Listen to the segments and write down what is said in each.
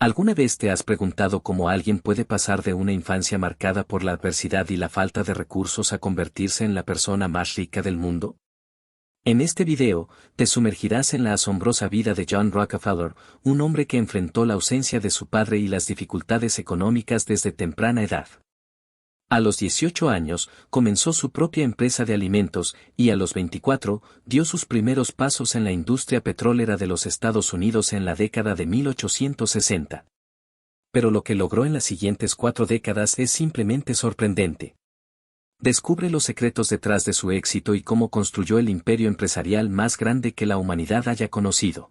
¿Alguna vez te has preguntado cómo alguien puede pasar de una infancia marcada por la adversidad y la falta de recursos a convertirse en la persona más rica del mundo? En este video, te sumergirás en la asombrosa vida de John Rockefeller, un hombre que enfrentó la ausencia de su padre y las dificultades económicas desde temprana edad. A los 18 años, comenzó su propia empresa de alimentos y a los 24, dio sus primeros pasos en la industria petrolera de los Estados Unidos en la década de 1860. Pero lo que logró en las siguientes 4 décadas es simplemente sorprendente. Descubre los secretos detrás de su éxito y cómo construyó el imperio empresarial más grande que la humanidad haya conocido.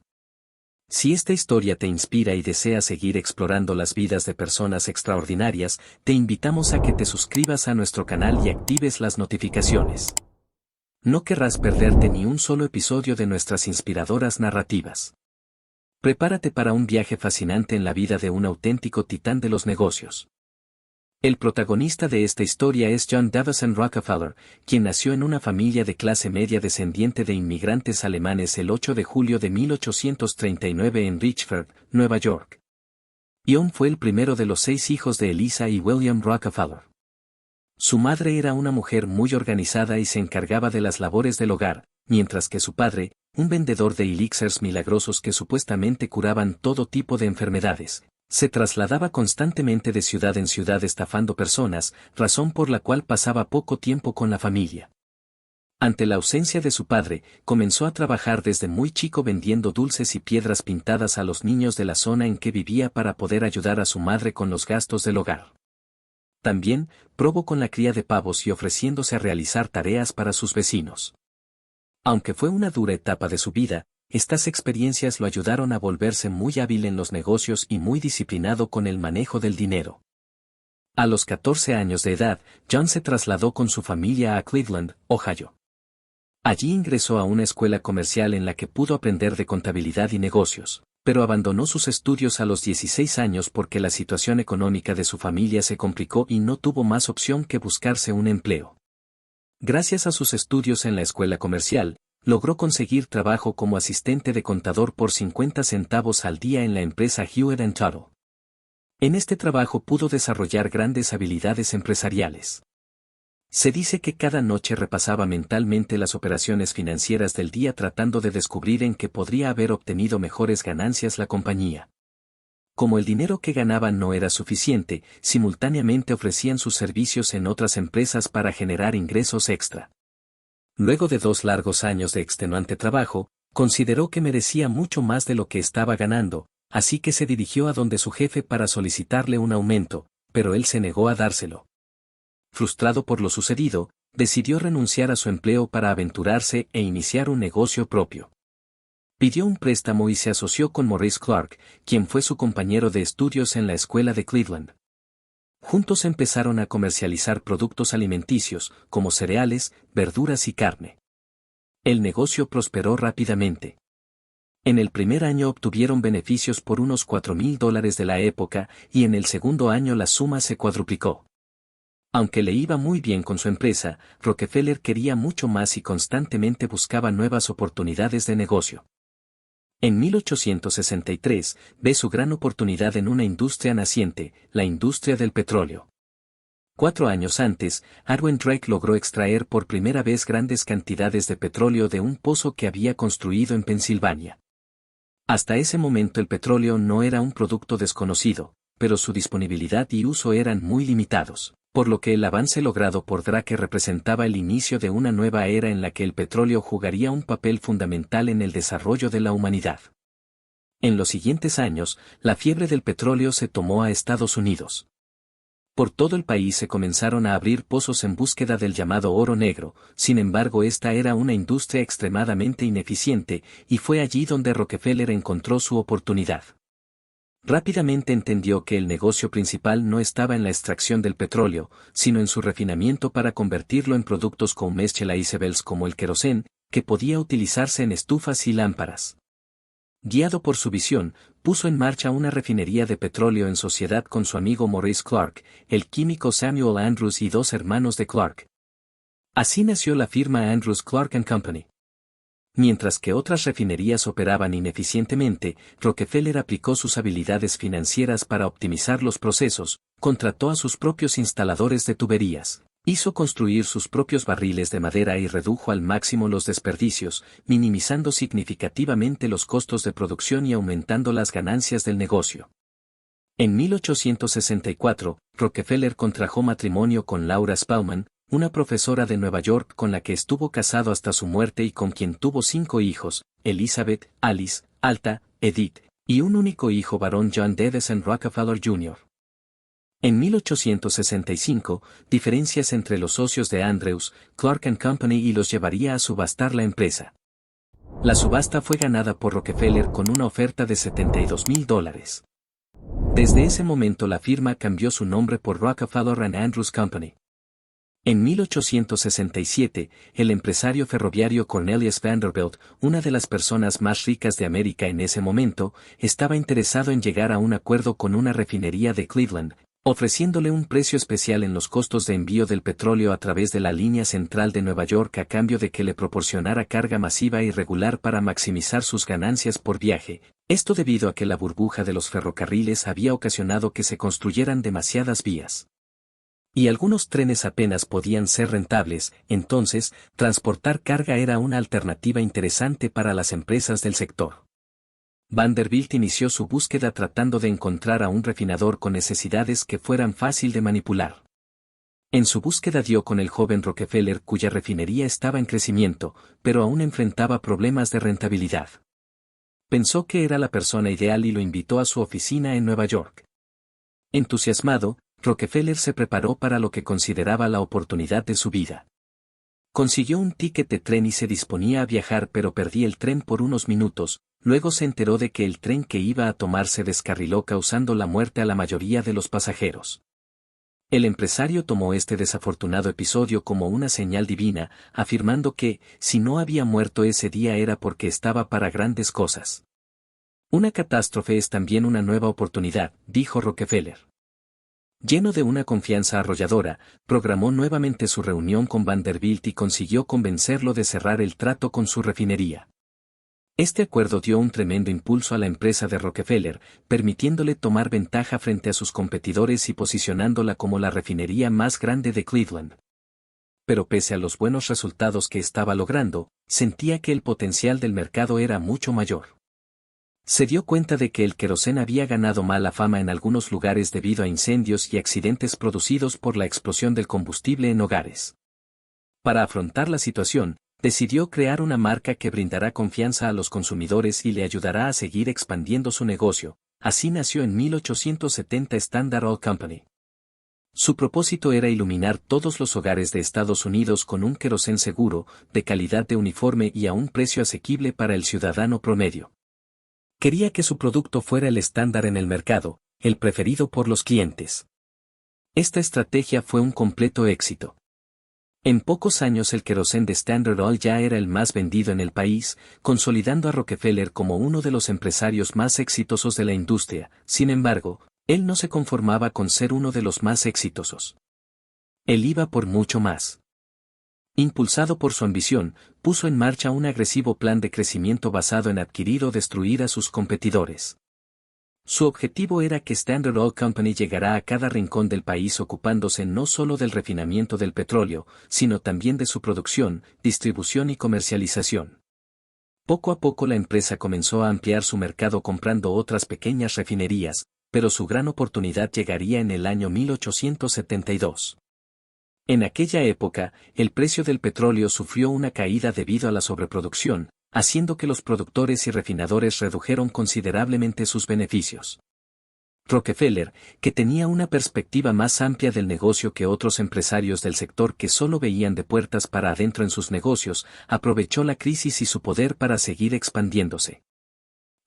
Si esta historia te inspira y deseas seguir explorando las vidas de personas extraordinarias, te invitamos a que te suscribas a nuestro canal y actives las notificaciones. No querrás perderte ni un solo episodio de nuestras inspiradoras narrativas. Prepárate para un viaje fascinante en la vida de un auténtico titán de los negocios. El protagonista de esta historia es John Davison Rockefeller, quien nació en una familia de clase media descendiente de inmigrantes alemanes el 8 de julio de 1839 en Richford, Nueva York. John fue el primero de los 6 hijos de Eliza y William Rockefeller. Su madre era una mujer muy organizada y se encargaba de las labores del hogar, mientras que su padre, un vendedor de elixires milagrosos que supuestamente curaban todo tipo de enfermedades, se trasladaba constantemente de ciudad en ciudad estafando personas, razón por la cual pasaba poco tiempo con la familia. Ante la ausencia de su padre, comenzó a trabajar desde muy chico vendiendo dulces y piedras pintadas a los niños de la zona en que vivía para poder ayudar a su madre con los gastos del hogar. También, probó con la cría de pavos y ofreciéndose a realizar tareas para sus vecinos. Aunque fue una dura etapa de su vida, estas experiencias lo ayudaron a volverse muy hábil en los negocios y muy disciplinado con el manejo del dinero. A los 14 años de edad, John se trasladó con su familia a Cleveland, Ohio. Allí ingresó a una escuela comercial en la que pudo aprender de contabilidad y negocios, pero abandonó sus estudios a los 16 años porque la situación económica de su familia se complicó y no tuvo más opción que buscarse un empleo. Gracias a sus estudios en la escuela comercial, logró conseguir trabajo como asistente de contador por 50 centavos al día en la empresa Hewitt & Tuttle. En este trabajo pudo desarrollar grandes habilidades empresariales. Se dice que cada noche repasaba mentalmente las operaciones financieras del día tratando de descubrir en qué podría haber obtenido mejores ganancias la compañía. Como el dinero que ganaba no era suficiente, simultáneamente ofrecían sus servicios en otras empresas para generar ingresos extra. Luego de 2 largos años de extenuante trabajo, consideró que merecía mucho más de lo que estaba ganando, así que se dirigió a donde su jefe para solicitarle un aumento, pero él se negó a dárselo. Frustrado por lo sucedido, decidió renunciar a su empleo para aventurarse e iniciar un negocio propio. Pidió un préstamo y se asoció con Maurice Clark, quien fue su compañero de estudios en la escuela de Cleveland. Juntos empezaron a comercializar productos alimenticios, como cereales, verduras y carne. El negocio prosperó rápidamente. En el primer año obtuvieron beneficios por unos $4,000 de la época y en el segundo año la suma se cuadruplicó. Aunque le iba muy bien con su empresa, Rockefeller quería mucho más y constantemente buscaba nuevas oportunidades de negocio. En 1863, ve su gran oportunidad en una industria naciente, la industria del petróleo. 4 años antes, Arwen Drake logró extraer por primera vez grandes cantidades de petróleo de un pozo que había construido en Pensilvania. Hasta ese momento el petróleo no era un producto desconocido, pero su disponibilidad y uso eran muy limitados, por lo que el avance logrado por Drake representaba el inicio de una nueva era en la que el petróleo jugaría un papel fundamental en el desarrollo de la humanidad. En los siguientes años, la fiebre del petróleo se tomó a Estados Unidos. Por todo el país se comenzaron a abrir pozos en búsqueda del llamado oro negro, sin embargo esta era una industria extremadamente ineficiente, y fue allí donde Rockefeller encontró su oportunidad. Rápidamente entendió que el negocio principal no estaba en la extracción del petróleo, sino en su refinamiento para convertirlo en productos comestibles como el querosén, que podía utilizarse en estufas y lámparas. Guiado por su visión, puso en marcha una refinería de petróleo en sociedad con su amigo Maurice Clark, el químico Samuel Andrews y 2 hermanos de Clark. Así nació la firma Andrews Clark & Company. Mientras que otras refinerías operaban ineficientemente, Rockefeller aplicó sus habilidades financieras para optimizar los procesos, contrató a sus propios instaladores de tuberías, hizo construir sus propios barriles de madera y redujo al máximo los desperdicios, minimizando significativamente los costos de producción y aumentando las ganancias del negocio. En 1864, Rockefeller contrajo matrimonio con Laura Spaulding, una profesora de Nueva York con la que estuvo casado hasta su muerte y con quien tuvo 5 hijos, Elizabeth, Alice, Alta, Edith, y un único hijo varón John Davison Rockefeller Jr. En 1865, diferencias entre los socios de Andrews, Clark Company y los llevaría a subastar la empresa. La subasta fue ganada por Rockefeller con una oferta de $72,000. Desde ese momento la firma cambió su nombre por Rockefeller and Andrews Company. En 1867, el empresario ferroviario Cornelius Vanderbilt, una de las personas más ricas de América en ese momento, estaba interesado en llegar a un acuerdo con una refinería de Cleveland, ofreciéndole un precio especial en los costos de envío del petróleo a través de la línea central de Nueva York a cambio de que le proporcionara carga masiva y regular para maximizar sus ganancias por viaje, esto debido a que la burbuja de los ferrocarriles había ocasionado que se construyeran demasiadas vías. Y algunos trenes apenas podían ser rentables, entonces, transportar carga era una alternativa interesante para las empresas del sector. Vanderbilt inició su búsqueda tratando de encontrar a un refinador con necesidades que fueran fácil de manipular. En su búsqueda dio con el joven Rockefeller cuya refinería estaba en crecimiento, pero aún enfrentaba problemas de rentabilidad. Pensó que era la persona ideal y lo invitó a su oficina en Nueva York. Entusiasmado, Rockefeller se preparó para lo que consideraba la oportunidad de su vida. Consiguió un ticket de tren y se disponía a viajar, pero perdí el tren por unos minutos, luego se enteró de que el tren que iba a tomar se descarriló causando la muerte a la mayoría de los pasajeros. El empresario tomó este desafortunado episodio como una señal divina, afirmando que, si no había muerto ese día era porque estaba para grandes cosas. Una catástrofe es también una nueva oportunidad, dijo Rockefeller. Lleno de una confianza arrolladora, programó nuevamente su reunión con Vanderbilt y consiguió convencerlo de cerrar el trato con su refinería. Este acuerdo dio un tremendo impulso a la empresa de Rockefeller, permitiéndole tomar ventaja frente a sus competidores y posicionándola como la refinería más grande de Cleveland. Pero pese a los buenos resultados que estaba logrando, sentía que el potencial del mercado era mucho mayor. Se dio cuenta de que el queroseno había ganado mala fama en algunos lugares debido a incendios y accidentes producidos por la explosión del combustible en hogares. Para afrontar la situación, decidió crear una marca que brindará confianza a los consumidores y le ayudará a seguir expandiendo su negocio. Así nació en 1870 Standard Oil Company. Su propósito era iluminar todos los hogares de Estados Unidos con un queroseno seguro, de calidad de uniforme y a un precio asequible para el ciudadano promedio. Quería que su producto fuera el estándar en el mercado, el preferido por los clientes. Esta estrategia fue un completo éxito. En pocos años el queroseno de Standard Oil ya era el más vendido en el país, consolidando a Rockefeller como uno de los empresarios más exitosos de la industria. Sin embargo, él no se conformaba con ser uno de los más exitosos. Él iba por mucho más. Impulsado por su ambición, puso en marcha un agresivo plan de crecimiento basado en adquirir o destruir a sus competidores. Su objetivo era que Standard Oil Company llegara a cada rincón del país ocupándose no solo del refinamiento del petróleo, sino también de su producción, distribución y comercialización. Poco a poco la empresa comenzó a ampliar su mercado comprando otras pequeñas refinerías, pero su gran oportunidad llegaría en el año 1872. En aquella época, el precio del petróleo sufrió una caída debido a la sobreproducción, haciendo que los productores y refinadores redujeron considerablemente sus beneficios. Rockefeller, que tenía una perspectiva más amplia del negocio que otros empresarios del sector que solo veían de puertas para adentro en sus negocios, aprovechó la crisis y su poder para seguir expandiéndose.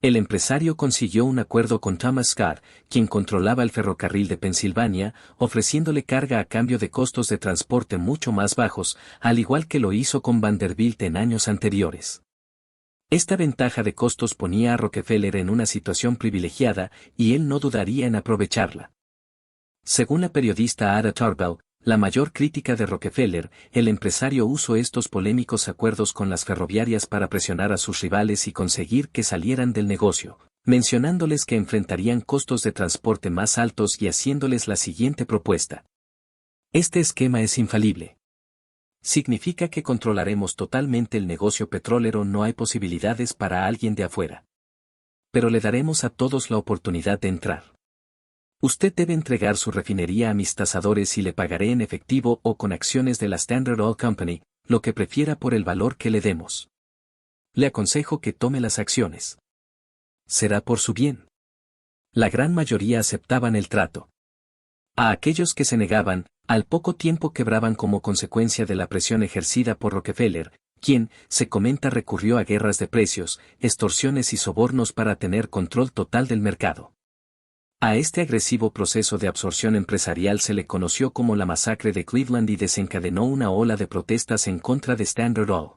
El empresario consiguió un acuerdo con Thomas Scott, quien controlaba el ferrocarril de Pensilvania, ofreciéndole carga a cambio de costos de transporte mucho más bajos, al igual que lo hizo con Vanderbilt en años anteriores. Esta ventaja de costos ponía a Rockefeller en una situación privilegiada, y él no dudaría en aprovecharla. Según la periodista Ada Tarbell, la mayor crítica de Rockefeller, el empresario usó estos polémicos acuerdos con las ferroviarias para presionar a sus rivales y conseguir que salieran del negocio, mencionándoles que enfrentarían costos de transporte más altos y haciéndoles la siguiente propuesta. Este esquema es infalible. Significa que controlaremos totalmente el negocio petrolero, no hay posibilidades para alguien de afuera. Pero le daremos a todos la oportunidad de entrar. Usted debe entregar su refinería a mis tasadores y le pagaré en efectivo o con acciones de la Standard Oil Company, lo que prefiera por el valor que le demos. Le aconsejo que tome las acciones. Será por su bien. La gran mayoría aceptaban el trato. A aquellos que se negaban, al poco tiempo quebraban como consecuencia de la presión ejercida por Rockefeller, quien, se comenta, recurrió a guerras de precios, extorsiones y sobornos para tener control total del mercado. A este agresivo proceso de absorción empresarial se le conoció como la masacre de Cleveland y desencadenó una ola de protestas en contra de Standard Oil.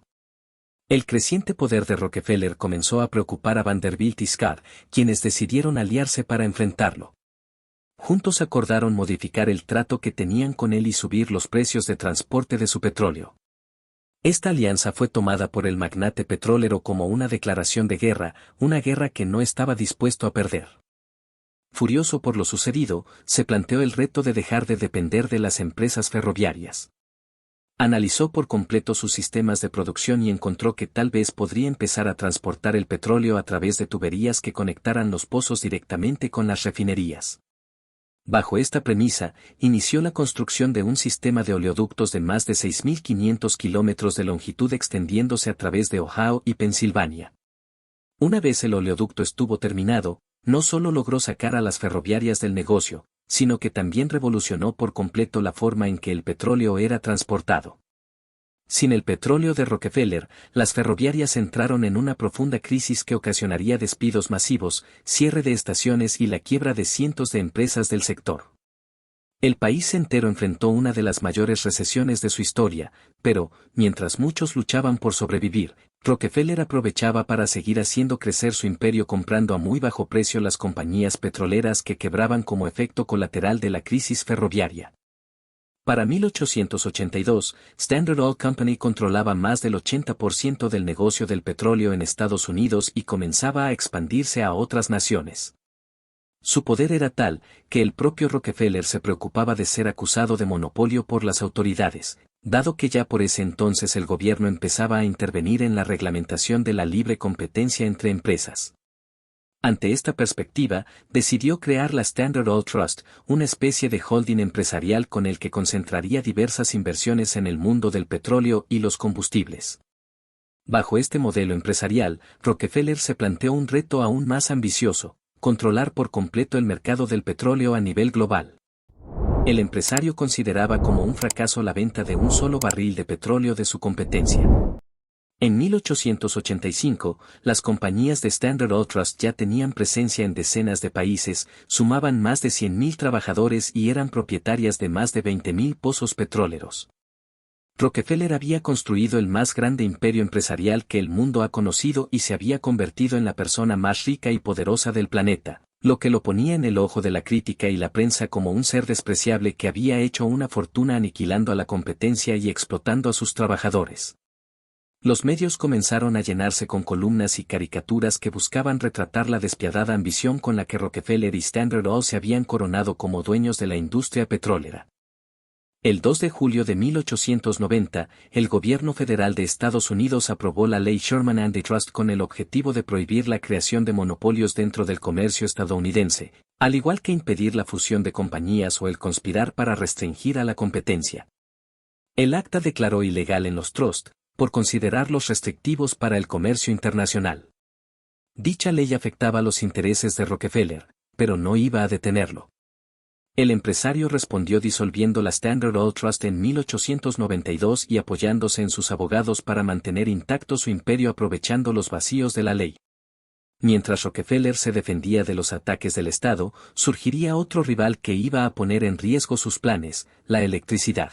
El creciente poder de Rockefeller comenzó a preocupar a Vanderbilt y Scott, quienes decidieron aliarse para enfrentarlo. Juntos acordaron modificar el trato que tenían con él y subir los precios de transporte de su petróleo. Esta alianza fue tomada por el magnate petrolero como una declaración de guerra, una guerra que no estaba dispuesto a perder. Furioso por lo sucedido, se planteó el reto de dejar de depender de las empresas ferroviarias. Analizó por completo sus sistemas de producción y encontró que tal vez podría empezar a transportar el petróleo a través de tuberías que conectaran los pozos directamente con las refinerías. Bajo esta premisa, inició la construcción de un sistema de oleoductos de más de 6.500 kilómetros de longitud extendiéndose a través de Ohio y Pensilvania. Una vez el oleoducto estuvo terminado, no solo logró sacar a las ferroviarias del negocio, sino que también revolucionó por completo la forma en que el petróleo era transportado. Sin el petróleo de Rockefeller, las ferroviarias entraron en una profunda crisis que ocasionaría despidos masivos, cierre de estaciones y la quiebra de cientos de empresas del sector. El país entero enfrentó una de las mayores recesiones de su historia, pero, mientras muchos luchaban por sobrevivir, Rockefeller aprovechaba para seguir haciendo crecer su imperio comprando a muy bajo precio las compañías petroleras que quebraban como efecto colateral de la crisis ferroviaria. Para 1882, Standard Oil Company controlaba más del 80% del negocio del petróleo en Estados Unidos y comenzaba a expandirse a otras naciones. Su poder era tal, que el propio Rockefeller se preocupaba de ser acusado de monopolio por las autoridades, dado que ya por ese entonces el gobierno empezaba a intervenir en la reglamentación de la libre competencia entre empresas. Ante esta perspectiva, decidió crear la Standard Oil Trust, una especie de holding empresarial con el que concentraría diversas inversiones en el mundo del petróleo y los combustibles. Bajo este modelo empresarial, Rockefeller se planteó un reto aún más ambicioso: controlar por completo el mercado del petróleo a nivel global. El empresario consideraba como un fracaso la venta de un solo barril de petróleo de su competencia. En 1885, las compañías de Standard Oil Trust ya tenían presencia en decenas de países, sumaban más de 100.000 trabajadores y eran propietarias de más de 20.000 pozos petroleros. Rockefeller había construido el más grande imperio empresarial que el mundo ha conocido y se había convertido en la persona más rica y poderosa del planeta, lo que lo ponía en el ojo de la crítica y la prensa como un ser despreciable que había hecho una fortuna aniquilando a la competencia y explotando a sus trabajadores. Los medios comenzaron a llenarse con columnas y caricaturas que buscaban retratar la despiadada ambición con la que Rockefeller y Standard Oil se habían coronado como dueños de la industria petrolera. El 2 de julio de 1890, el gobierno federal de Estados Unidos aprobó la ley Sherman Antitrust con el objetivo de prohibir la creación de monopolios dentro del comercio estadounidense, al igual que impedir la fusión de compañías o el conspirar para restringir a la competencia. El acta declaró ilegal en los trusts, por considerarlos restrictivos para el comercio internacional. Dicha ley afectaba los intereses de Rockefeller, pero no iba a detenerlo. El empresario respondió disolviendo la Standard Oil Trust en 1892 y apoyándose en sus abogados para mantener intacto su imperio aprovechando los vacíos de la ley. Mientras Rockefeller se defendía de los ataques del Estado, surgiría otro rival que iba a poner en riesgo sus planes: la electricidad.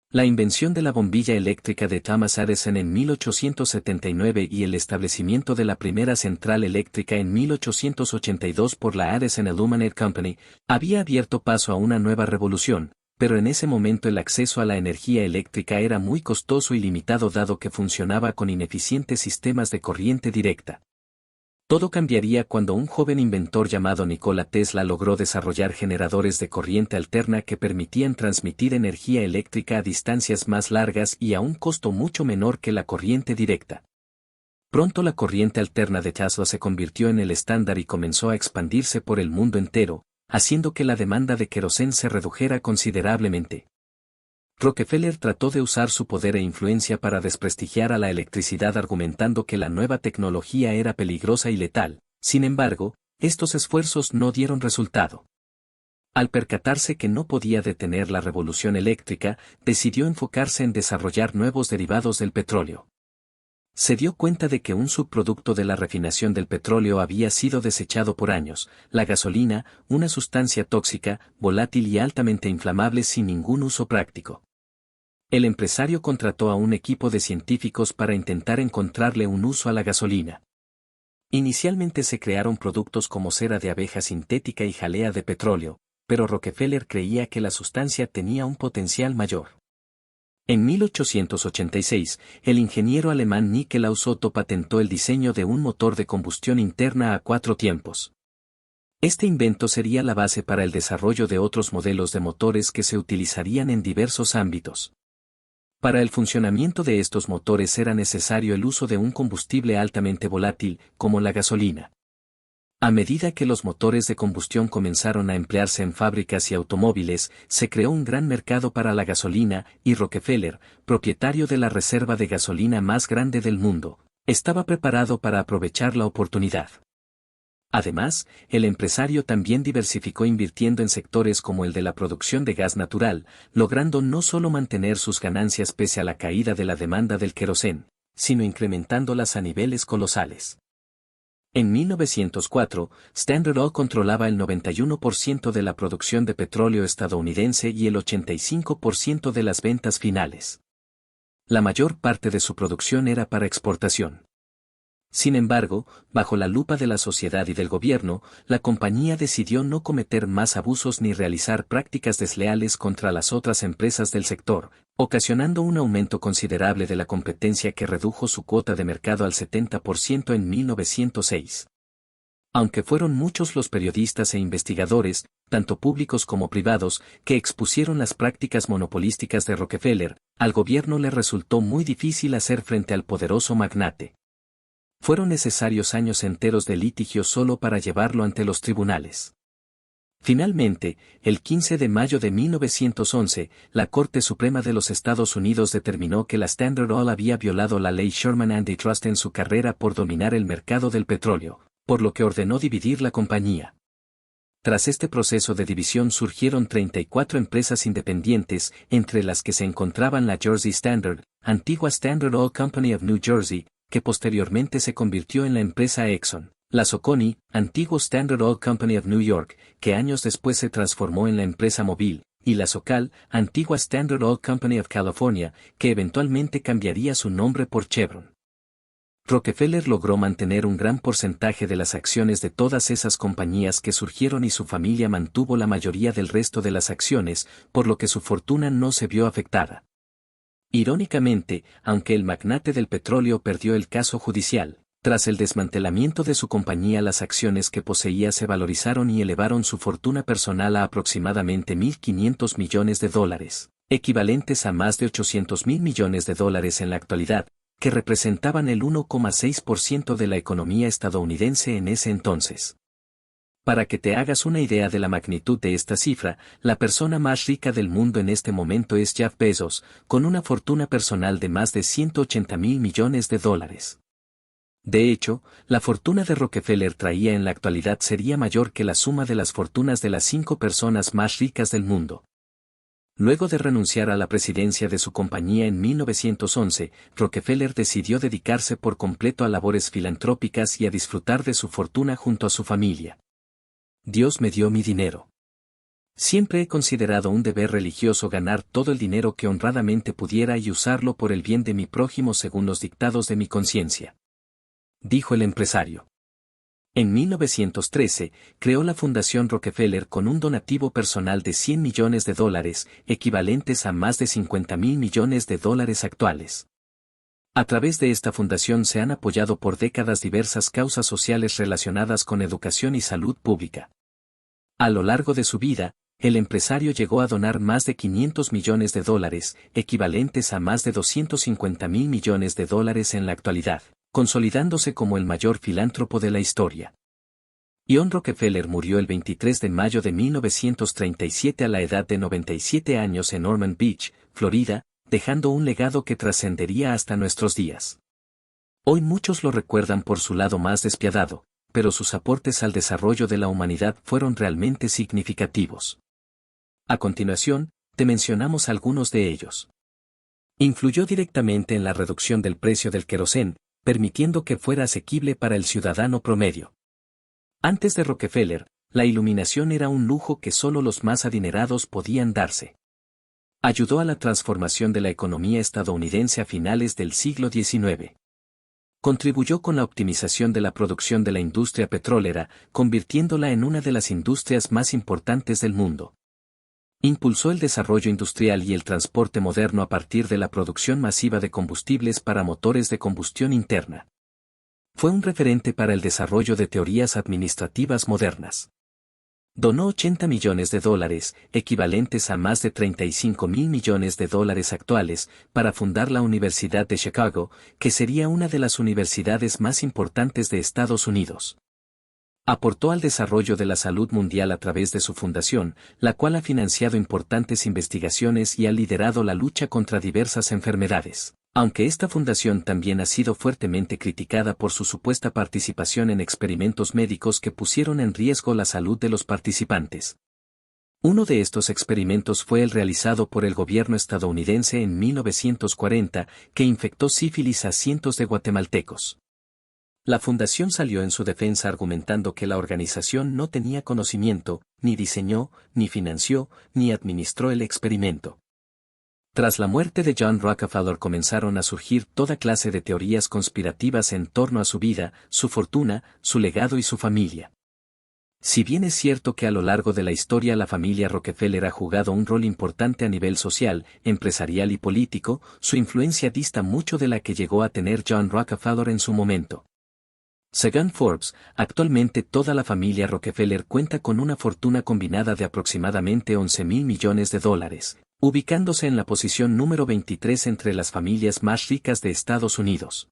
La invención de la bombilla eléctrica de Thomas Edison en 1879 y el establecimiento de la primera central eléctrica en 1882 por la Edison Illuminated Company, había abierto paso a una nueva revolución, pero en ese momento el acceso a la energía eléctrica era muy costoso y limitado dado que funcionaba con ineficientes sistemas de corriente directa. Todo cambiaría cuando un joven inventor llamado Nikola Tesla logró desarrollar generadores de corriente alterna que permitían transmitir energía eléctrica a distancias más largas y a un costo mucho menor que la corriente directa. Pronto la corriente alterna de Tesla se convirtió en el estándar y comenzó a expandirse por el mundo entero, haciendo que la demanda de queroseno se redujera considerablemente. Rockefeller trató de usar su poder e influencia para desprestigiar a la electricidad argumentando que la nueva tecnología era peligrosa y letal. Sin embargo, estos esfuerzos no dieron resultado. Al percatarse que no podía detener la revolución eléctrica, decidió enfocarse en desarrollar nuevos derivados del petróleo. Se dio cuenta de que un subproducto de la refinación del petróleo había sido desechado por años, la gasolina, una sustancia tóxica, volátil y altamente inflamable sin ningún uso práctico. El empresario contrató a un equipo de científicos para intentar encontrarle un uso a la gasolina. Inicialmente se crearon productos como cera de abeja sintética y jalea de petróleo, pero Rockefeller creía que la sustancia tenía un potencial mayor. En 1886, el ingeniero alemán Nikolaus Otto patentó el diseño de un motor de combustión interna a 4 tiempos. Este invento sería la base para el desarrollo de otros modelos de motores que se utilizarían en diversos ámbitos. Para el funcionamiento de estos motores era necesario el uso de un combustible altamente volátil, como la gasolina. A medida que los motores de combustión comenzaron a emplearse en fábricas y automóviles, se creó un gran mercado para la gasolina, y Rockefeller, propietario de la reserva de gasolina más grande del mundo, estaba preparado para aprovechar la oportunidad. Además, el empresario también diversificó invirtiendo en sectores como el de la producción de gas natural, logrando no solo mantener sus ganancias pese a la caída de la demanda del queroseno, sino incrementándolas a niveles colosales. En 1904, Standard Oil controlaba el 91% de la producción de petróleo estadounidense y el 85% de las ventas finales. La mayor parte de su producción era para exportación. Sin embargo, bajo la lupa de la sociedad y del gobierno, la compañía decidió no cometer más abusos ni realizar prácticas desleales contra las otras empresas del sector, ocasionando un aumento considerable de la competencia que redujo su cuota de mercado al 70% en 1906. Aunque fueron muchos los periodistas e investigadores, tanto públicos como privados, que expusieron las prácticas monopolísticas de Rockefeller, al gobierno le resultó muy difícil hacer frente al poderoso magnate. Fueron necesarios años enteros de litigio solo para llevarlo ante los tribunales. Finalmente, el 15 de mayo de 1911, la Corte Suprema de los Estados Unidos determinó que la Standard Oil había violado la ley Sherman Antitrust en su carrera por dominar el mercado del petróleo, por lo que ordenó dividir la compañía. Tras este proceso de división surgieron 34 empresas independientes, entre las que se encontraban la Jersey Standard, antigua Standard Oil Company of New Jersey, que posteriormente se convirtió en la empresa Exxon, la Socony, antiguo Standard Oil Company of New York, que años después se transformó en la empresa Mobil, y la Socal, antigua Standard Oil Company of California, que eventualmente cambiaría su nombre por Chevron. Rockefeller logró mantener un gran porcentaje de las acciones de todas esas compañías que surgieron y su familia mantuvo la mayoría del resto de las acciones, por lo que su fortuna no se vio afectada. Irónicamente, aunque el magnate del petróleo perdió el caso judicial, tras el desmantelamiento de su compañía las acciones que poseía se valorizaron y elevaron su fortuna personal a aproximadamente $1.500 millones, equivalentes a más de $800.000 millones en la actualidad, que representaban el 1,6% de la economía estadounidense en ese entonces. Para que te hagas una idea de la magnitud de esta cifra, la persona más rica del mundo en este momento es Jeff Bezos, con una fortuna personal de más de $180.000 millones. De hecho, la fortuna de Rockefeller traía en la actualidad sería mayor que la suma de las fortunas de las 5 personas más ricas del mundo. Luego de renunciar a la presidencia de su compañía en 1911, Rockefeller decidió dedicarse por completo a labores filantrópicas y a disfrutar de su fortuna junto a su familia. Dios me dio mi dinero. Siempre he considerado un deber religioso ganar todo el dinero que honradamente pudiera y usarlo por el bien de mi prójimo según los dictados de mi conciencia, dijo el empresario. En 1913, creó la Fundación Rockefeller con un donativo personal de $100 millones, equivalentes a más de $50.000 millones actuales. A través de esta fundación se han apoyado por décadas diversas causas sociales relacionadas con educación y salud pública. A lo largo de su vida, el empresario llegó a donar más de $500 millones, equivalentes a más de $250.000 millones en la actualidad, consolidándose como el mayor filántropo de la historia. John Rockefeller murió el 23 de mayo de 1937 a la edad de 97 años en Ormond Beach, Florida, dejando un legado que trascendería hasta nuestros días. Hoy muchos lo recuerdan por su lado más despiadado, pero sus aportes al desarrollo de la humanidad fueron realmente significativos. A continuación, te mencionamos algunos de ellos. Influyó directamente en la reducción del precio del querosén, permitiendo que fuera asequible para el ciudadano promedio. Antes de Rockefeller, la iluminación era un lujo que solo los más adinerados podían darse. Ayudó a la transformación de la economía estadounidense a finales del siglo XIX. Contribuyó con la optimización de la producción de la industria petrolera, convirtiéndola en una de las industrias más importantes del mundo. Impulsó el desarrollo industrial y el transporte moderno a partir de la producción masiva de combustibles para motores de combustión interna. Fue un referente para el desarrollo de teorías administrativas modernas. Donó $80 millones, equivalentes a más de $35.000 millones actuales, para fundar la Universidad de Chicago, que sería una de las universidades más importantes de Estados Unidos. Aportó al desarrollo de la salud mundial a través de su fundación, la cual ha financiado importantes investigaciones y ha liderado la lucha contra diversas enfermedades. Aunque esta fundación también ha sido fuertemente criticada por su supuesta participación en experimentos médicos que pusieron en riesgo la salud de los participantes. Uno de estos experimentos fue el realizado por el gobierno estadounidense en 1940, que infectó sífilis a cientos de guatemaltecos. La fundación salió en su defensa argumentando que la organización no tenía conocimiento, ni diseñó, ni financió, ni administró el experimento. Tras la muerte de John Rockefeller comenzaron a surgir toda clase de teorías conspirativas en torno a su vida, su fortuna, su legado y su familia. Si bien es cierto que a lo largo de la historia la familia Rockefeller ha jugado un rol importante a nivel social, empresarial y político, su influencia dista mucho de la que llegó a tener John Rockefeller en su momento. Según Forbes, actualmente toda la familia Rockefeller cuenta con una fortuna combinada de aproximadamente $11.000 millones, ubicándose en la posición número 23 entre las familias más ricas de Estados Unidos.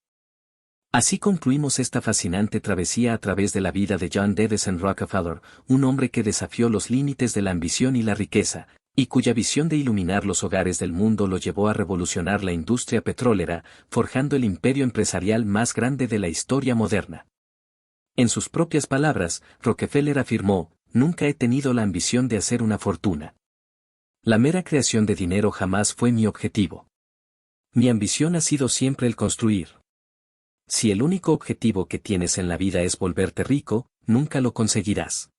Así concluimos esta fascinante travesía a través de la vida de John Davison Rockefeller, un hombre que desafió los límites de la ambición y la riqueza, y cuya visión de iluminar los hogares del mundo lo llevó a revolucionar la industria petrolera, forjando el imperio empresarial más grande de la historia moderna. En sus propias palabras, Rockefeller afirmó: "Nunca he tenido la ambición de hacer una fortuna. La mera creación de dinero jamás fue mi objetivo. Mi ambición ha sido siempre el construir. Si el único objetivo que tienes en la vida es volverte rico, nunca lo conseguirás".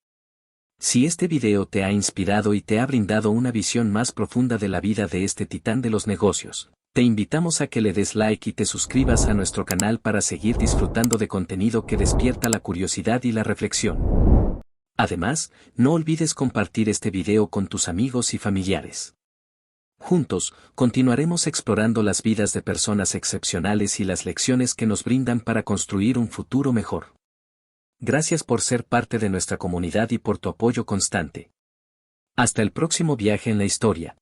Si este video te ha inspirado y te ha brindado una visión más profunda de la vida de este titán de los negocios, te invitamos a que le des like y te suscribas a nuestro canal para seguir disfrutando de contenido que despierta la curiosidad y la reflexión. Además, no olvides compartir este video con tus amigos y familiares. Juntos, continuaremos explorando las vidas de personas excepcionales y las lecciones que nos brindan para construir un futuro mejor. Gracias por ser parte de nuestra comunidad y por tu apoyo constante. Hasta el próximo viaje en la historia.